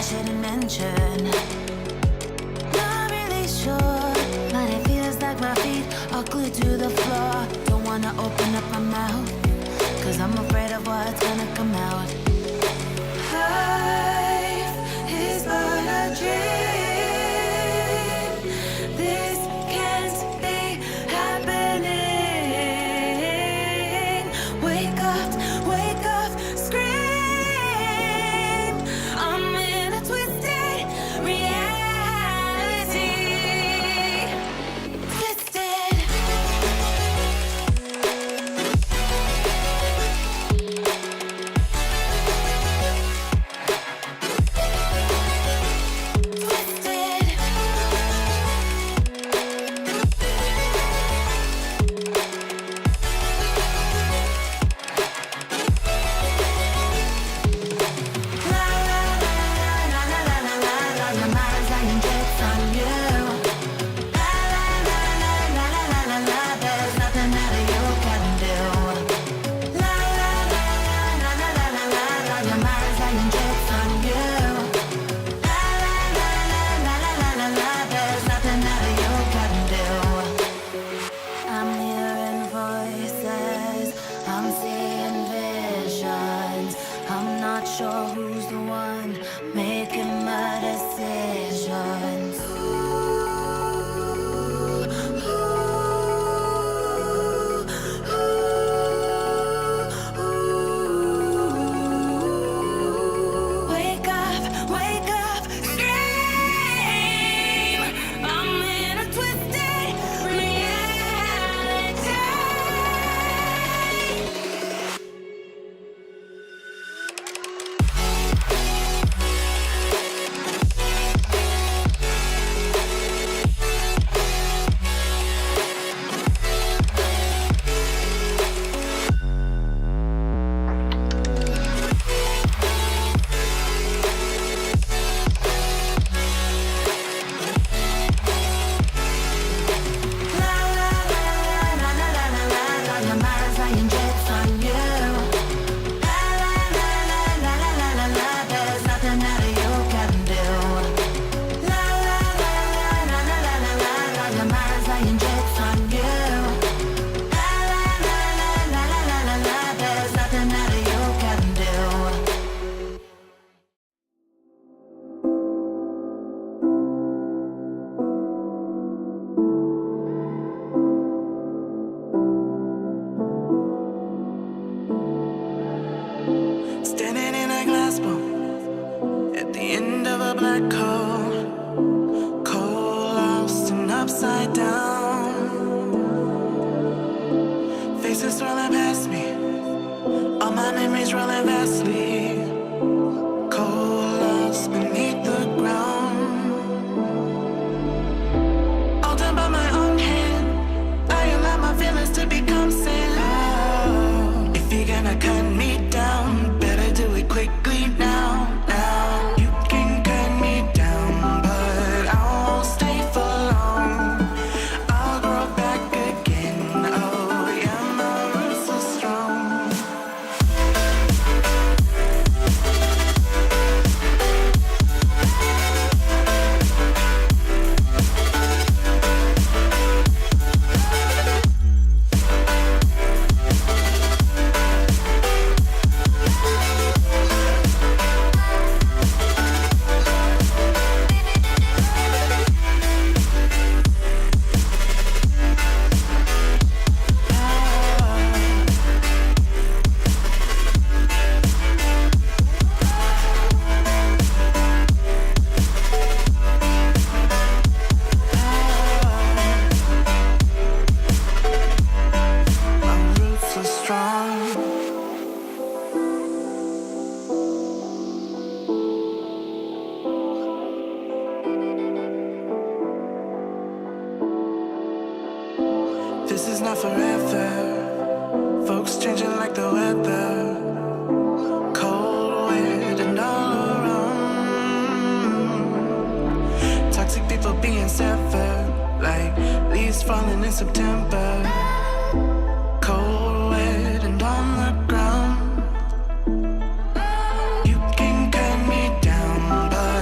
shouldn't mention. Not really sure, but it feels like my feet are glued to the floor. Don't wanna open up my mouth, 'cause I'm afraid of what's gonna come out. Life is but a dream. This can't be happening. Wake up, scream. I'm in a twisted reality. Twisted. Sure who's the one making my decisions. Wake up, scream. I'm in a twisted reality. Standing in a glass bowl at the end of a black hole, cold, lost and upside down. Faces swirling past me, all my memories rolling vastly. Cold, lost beneath the ground. All done by my own hand, I allow my feelings to become sand. If you're gonna cut me down, do it quickly now. You can cut me down, but I won't stay for long. I'll grow back again. Oh yeah, my roots are strong. This is not forever. Folks changing like the weather. Cold, wet, and all around. Toxic people being severed, like leaves falling in September. Cold, wet, and on the ground. You can cut me down, but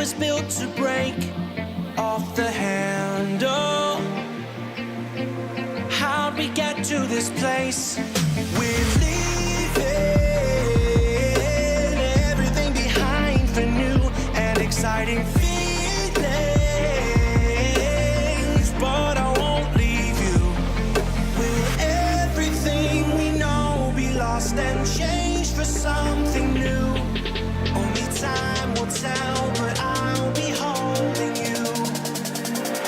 is built to break off the handle. How'd we get to this place? We're leaving everything behind for new and exciting feelings, but I won't leave you. Will everything we know be lost and changed for something new? Only time will tell, but I'll be holding you.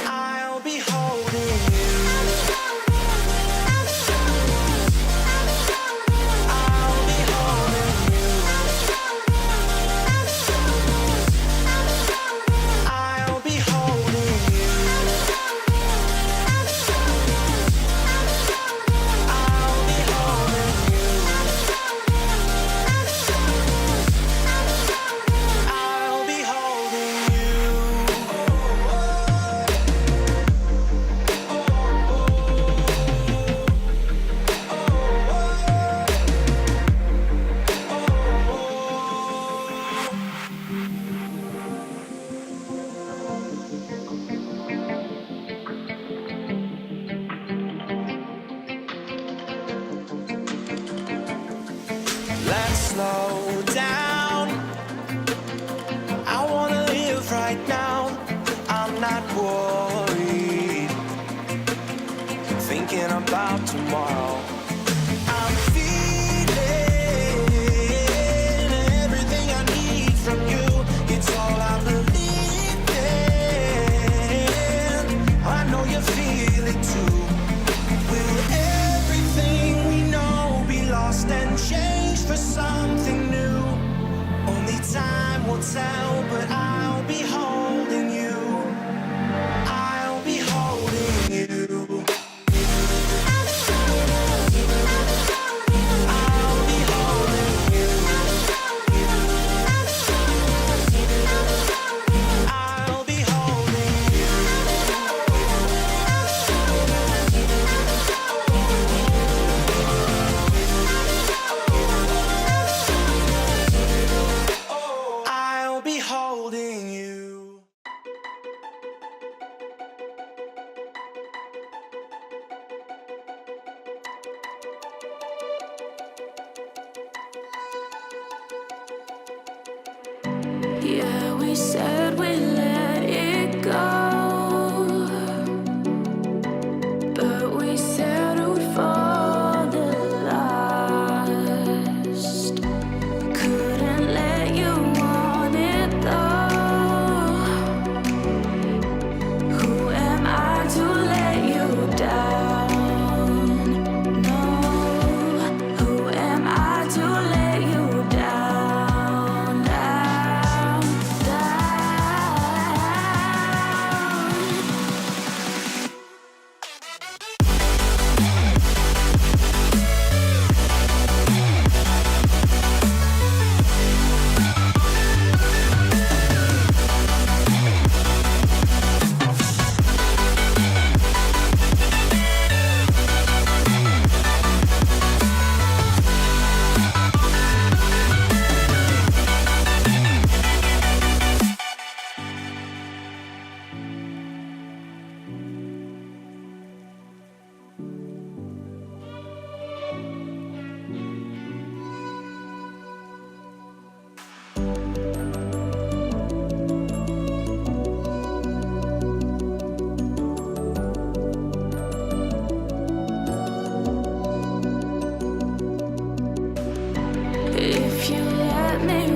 I'll be holding you. I'll be holding you. I'll be holding you. I'll be holding you. I'll be holding you. Let's slow down. I wanna live right now. I'm not worried, thinking about tomorrow. I'm feeling everything I need from you. It's all I believe in. I know you feel it too. Will everything we know be lost and changed for something new? Only time will tell, but I'll be holding you. I'll be holding you. I'll be holding you. I'll be holding you. I'll be holding you. Yeah, we said we let it go, but we settled for the last. Couldn't let you want it though. Who am I to let you down? No, who am I to let you down, down, down? If you let me